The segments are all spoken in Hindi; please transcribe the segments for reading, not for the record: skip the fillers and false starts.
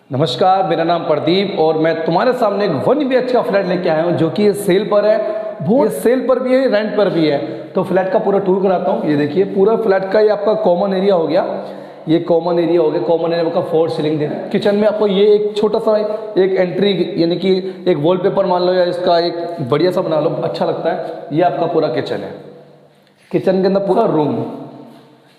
नमस्कार, मेरा नाम प्रदीप और मैं तुम्हारे सामने एक 1 BH का फ्लैट लेके आया हूँ जो कि ये सेल पर है। वो सेल पर भी है, रेंट पर भी है। तो फ्लैट का पूरा टूर कराता हूँ। ये देखिए, पूरा फ्लैट का ये आपका कॉमन एरिया हो गया। ये कॉमन एरिया हो गया। कॉमन एरिया का 4 सीलिंग दे। किचन में आपको ये एक छोटा सा एक एंट्री, यानी कि एक वॉलपेपर मान लो या इसका एक बढ़िया सा बना लो, अच्छा लगता है। ये आपका पूरा किचन है। किचन के अंदर पूरा रूम,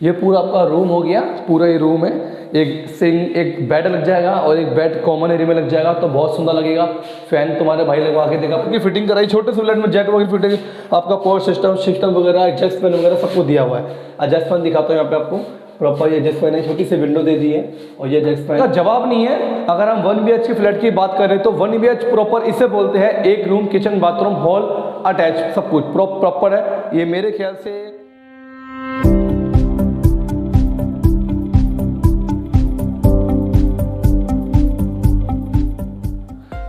ये पूरा आपका रूम हो गया। पूरा ये रूम है। एक सिंक, एक बेड लग जाएगा और एक बेड कॉमन एरिया में लग जाएगा, तो बहुत सुंदर लगेगा। फैन तुम्हारे भाई लगवा के देगा। आपकी फिटिंग कराई छोटे से फ्लैट में, जेट वगैरह फिटिंग, आपका पावर सिस्टम वगैरह, एडजस्ट फैन वगैरह सबको दिया हुआ है। एडजस्ट फैन दिखाता हूँ यहाँ पे आपको। प्रॉपर ये एडजस्ट फैन है, छोटी सी विंडो दे दी है और ये एडजस्ट फैन का जवाब नहीं है। अगर हम 1 BH के फ्लैट की बात करें तो 1 BH प्रॉपर इसे बोलते हैं। एक room, kitchen, bathroom, hall attach, सब कुछ प्रॉपर है। ये मेरे ख्याल से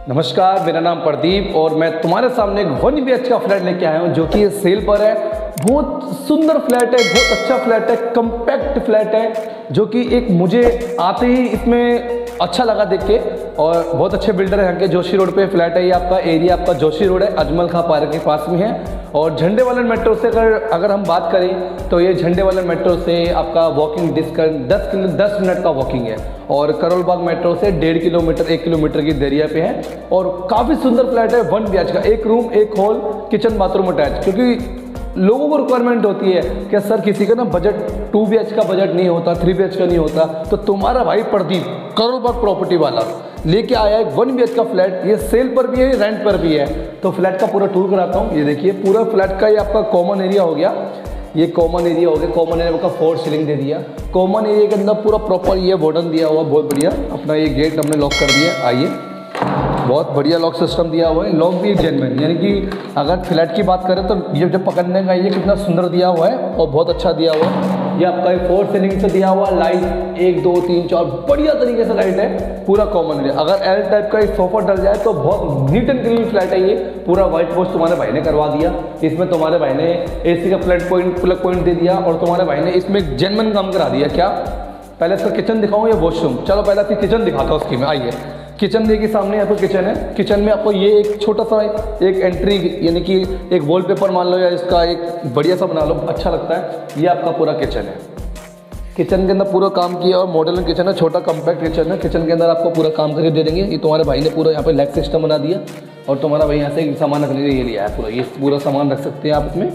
नमस्कार, मेरा नाम प्रदीप और मैं तुम्हारे सामने एक 1 BH का फ्लैट लेके आया हूँ जो कि ये सेल पर है। बहुत सुंदर फ्लैट है, बहुत अच्छा फ्लैट है, कम्पैक्ट फ्लैट है, जो कि एक मुझे आते ही इसमें अच्छा लगा देख के। और बहुत अच्छे बिल्डर है यहाँ के। जोशी रोड पे फ्लैट है। ये आपका एरिया आपका जोशी रोड है, अजमल खां पार्क के पास में है। और झंडे वाले मेट्रो से अगर हम बात करें तो ये झंडे वाले मेट्रो से आपका वॉकिंग डिस्टेंस 10 मिनट का वॉकिंग है। और करोल बाग मेट्रो से 1.5 किलोमीटर 1 किलोमीटर की देरिया पे है। और काफ़ी सुंदर फ्लैट है 1 BH का। एक रूम, एक हॉल, किचन, बाथरूम अटैच। क्योंकि लोगों को रिक्वायरमेंट होती है कि सर किसी का ना बजट 2 BH का बजट नहीं होता, 3 BH का नहीं होता, तो तुम्हारा भाई प्रदीप करोल बाग प्रॉपर्टी वाला लेके आया है 1 BH का फ्लैट। ये सेल पर भी है, रेंट पर भी है। तो फ्लैट का पूरा टूर कराता हूँ। ये देखिए, पूरा फ्लैट का ये आपका कॉमन एरिया हो गया। ये कॉमन एरिया हो गया। कॉमन एरिया का 4 सीलिंग दे दिया। कॉमन एरिया के अंदर पूरा प्रॉपर ये वार्डन दिया हुआ, बहुत बढ़िया। अपना ये गेट हमने लॉक कर दिया। आइए, बहुत बढ़िया लॉक सिस्टम दिया हुआ है। लॉक भी जेन्युइन, यानी कि अगर फ्लैट की बात करें तो ये जब पकड़ने का ये कितना सुंदर दिया हुआ है और बहुत अच्छा दिया हुआ है। ये आपका 4 सीलिंग से दिया हुआ लाइट 1 2 3 4 बढ़िया तरीके से लाइट है। पूरा कॉमन एरिया। अगर एल टाइप का एक सोफा डल जाए तो बहुत नीट एंड क्लीन फ्लैट है ये। पूरा व्हाइट वॉश तुम्हारे भाई ने करवा दिया। इसमें तुम्हारे भाई ने AC का प्लग पॉइंट दे दिया और तुम्हारे भाई ने इसमें जेन्युइन काम करा दिया। क्या, पहले इसका किचन दिखाऊँ या वॉशरूम? चलो पहले आपकी किचन दिखाता हूँ उसकी में। आइए, किचन देखिए, सामने आपको किचन है। किचन में आपको ये एक छोटा सा एक एंट्री, यानी कि एक वॉलपेपर मान लो या इसका एक बढ़िया सा बना लो, अच्छा लगता है। ये आपका पूरा किचन है। किचन के अंदर पूरा काम किया और मॉडर्न किचन है, छोटा कम्पैक्ट किचन है। किचन के अंदर आपको पूरा काम करके दे देंगे। ये तुम्हारे भाई ने पूरा यहाँ पे लैग सिस्टम बना दिया और तुम्हारा भाई यहाँ से सामान रखने के लिए लिया है पूरा। ये पूरा सामान रख सकते हैं आप इसमें।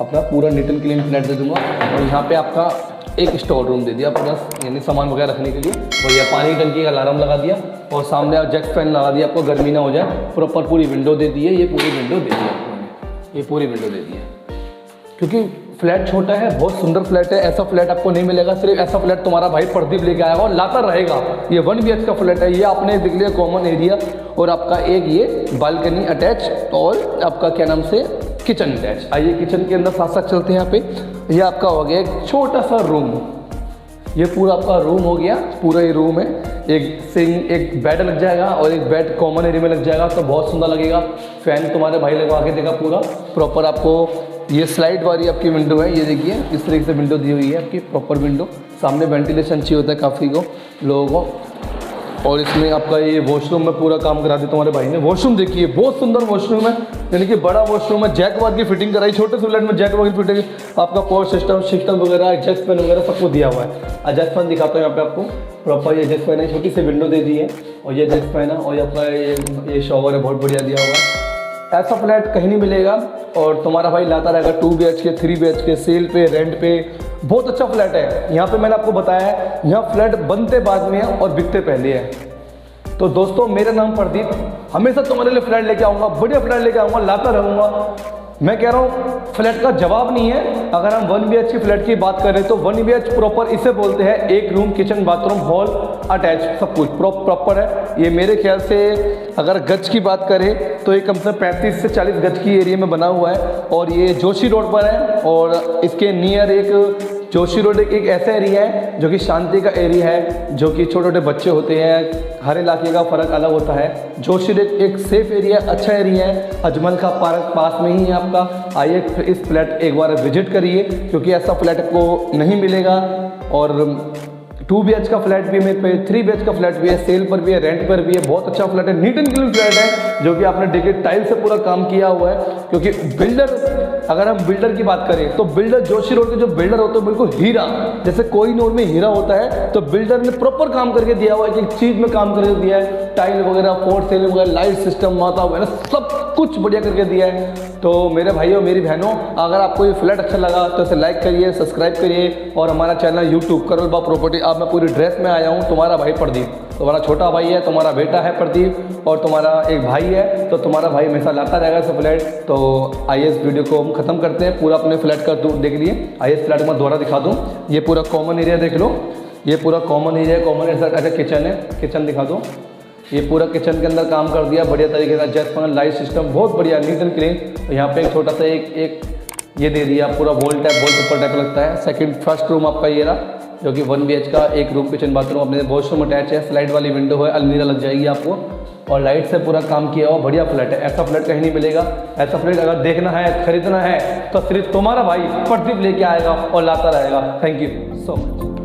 अपना पूरा नीट एंड क्लीन फ्लैट दे दूँगा। और यहाँ पे आपका एक स्टोर रूम दे दिया पूरा, यानी सामान वगैरह रखने के लिए। और यह पानी की टंकी का अलार्म लगा दिया और सामने एग्जॉस्ट फैन लगा दिया, आपको गर्मी ना हो जाए। प्रॉपर पूरी विंडो दे दी है। ये पूरी विंडो दे दी है आपको, ये पूरी विंडो दे दी है। क्योंकि फ्लैट छोटा है, बहुत सुंदर फ्लैट है। ऐसा फ्लैट आपको नहीं मिलेगा। सिर्फ ऐसा फ्लैट तुम्हारा भाई प्रदीप लेके आएगा और लाता रहेगा। ये 1 BH का फ्लैट है। ये आपने देख लिया कॉमन एरिया और आपका एक ये बालकनी अटैच और आपका क्या नाम से किचन अटैच। आइए किचन के अंदर साथ साथ चलते हैं। यहाँ पे ये आपका हो गया एक छोटा सा रूम। ये पूरा आपका रूम हो गया। पूरा ये रूम है। एक सिंक, एक बेड लग जाएगा और एक बेड कॉमन एरिया में लग जाएगा, तो बहुत सुंदर लगेगा। फैन तुम्हारे भाई लगवा के देगा पूरा प्रॉपर। आपको ये स्लाइड वाली आपकी विंडो है। ये देखिए, इस तरीके से विंडो दी हुई है आपकी प्रॉपर विंडो। सामने वेंटिलेशन चाहिए होता है काफ़ी को लोगों को। और इसमें आपका ये वॉशरूम में पूरा काम करा दिया तुम्हारे भाई ने। वॉशरूम देखिए, बहुत सुंदर वॉशरूम है, यानी कि बड़ा वॉशरूम है। जैक वार की फिटिंग कराई। छोटे से फ्लैट में जैक वार की फिटिंग, आपका पावर सिस्टम वगैरह, एडजस्ट फैन वगैरह सबको दिया हुआ है। एडजस्ट फैन दिखाता हूँ यहाँ पे आपको। प्रॉपर ये एडजस्ट फैन है, छोटी सी विंडो दे दी है और ये एडजस्ट फैन है। और आपका ये शॉवर है, बहुत बढ़िया दिया हुआ है। ऐसा फ्लैट कहीं नहीं मिलेगा और तुम्हारा भाई लाता रहेगा 2 BH के, 3 BH के, सेल पे, रेंट पे। बहुत अच्छा फ्लैट है। यहाँ पे मैंने आपको बताया है, यहाँ फ्लैट बनते बाद में है और बिकते पहले है। तो दोस्तों, मेरा नाम प्रदीप, हमेशा तुम्हारे लिए फ्लैट लेके आऊँगा, बढ़िया फ्लैट लेके आऊँगा, लाता रहूँगा। मैं कह रहा हूँ फ्लैट का जवाब नहीं है। अगर हम 1 BH की फ्लैट की बात करें तो 1 BH प्रॉपर इसे बोलते हैं। एक room, kitchen, bathroom, hall attach, सब कुछ प्रॉपर है। ये मेरे ख्याल से अगर गज की बात करें तो ये कम से कम 35 से 40 गज की एरिया में बना हुआ है। और ये जोशी रोड पर है और इसके नियर एक जोशी रोड एक ऐसा एरिया है जो कि शांति का एरिया है, जो कि छोटे छोटे बच्चे होते हैं। हर इलाके का फ़र्क अलग होता है। जोशी रोड एक सेफ एरिया, अच्छा एरिया है। अजमल खां पार्क पास में ही है आपका। आइए इस फ्लैट एक बार विजिट करिए, क्योंकि ऐसा फ्लैट आपको नहीं मिलेगा। और 2 BH का फ्लैट भी है मेरे पे, 3 BH का फ्लैट भी है, सेल पर भी है, रेंट पर भी है। बहुत अच्छा फ्लैट है, नीट एंड क्लीन फ्लैट है, जो कि आपने देखिए टाइल से पूरा काम किया हुआ है। क्योंकि बिल्डर, अगर हम बिल्डर की बात करें तो बिल्डर जोशी रोड के जो बिल्डर होते हैं बिल्कुल हीरा, जैसे कोई नोर में हीरा होता है, तो बिल्डर ने प्रॉपर काम करके दिया हुआ है, एक चीज में काम करके दिया है, टाइल वगैरह, फोर्ट सीलिंग वगैरह, लाइट सिस्टम, माता वगैरह सब कुछ बढ़िया करके दिया है। तो मेरे भाइयों मेरी बहनों, अगर आपको ये फ्लैट अच्छा लगा तो इसे लाइक करिए, सब्सक्राइब करिए, और हमारा channel YouTube Karol Bagh property. अब मैं पूरी ड्रेस में आया हूँ, तुम्हारा भाई प्रदीप, तुम्हारा छोटा भाई है, तुम्हारा बेटा है प्रदीप, और तुम्हारा एक भाई है, तो तुम्हारा भाई हमेशा लाता रहेगा इस फ्लैट। तो आइए इस वीडियो को हम खत्म करते हैं। पूरा अपने फ्लैट का देख लिए। आइए इस फ्लैट को मैं दोबारा दिखा दूँ। ये पूरा कॉमन एरिया देख लो, ये पूरा कॉमन एरिया, कॉमन एरिया। अच्छा किचन है, किचन दिखा दो। ये पूरा किचन के अंदर काम कर दिया बढ़िया तरीके से, जस्ट फन लाइट सिस्टम बहुत बढ़िया, नीट एंड क्लीन। यहाँ पे एक छोटा सा एक ये दे दिया, पूरा wall type, wall paper type लगता है। सेकंड फर्स्ट रूम आपका ये रहा, जो कि 1 BH का, एक रूम किचन बाथरूम, अपने वॉशरूम अटैच है, स्लाइड वाली विंडो है, अलमीरा लग जाएगी आपको, और लाइट से पूरा काम किया हुआ बढ़िया फ्लैट है। ऐसा फ्लैट कहीं नहीं मिलेगा। ऐसा फ्लैट अगर देखना है, खरीदना है, तो सिर्फ तुम्हारा भाई प्रदीप लेके आएगा और लाता रहेगा। Thank you so much.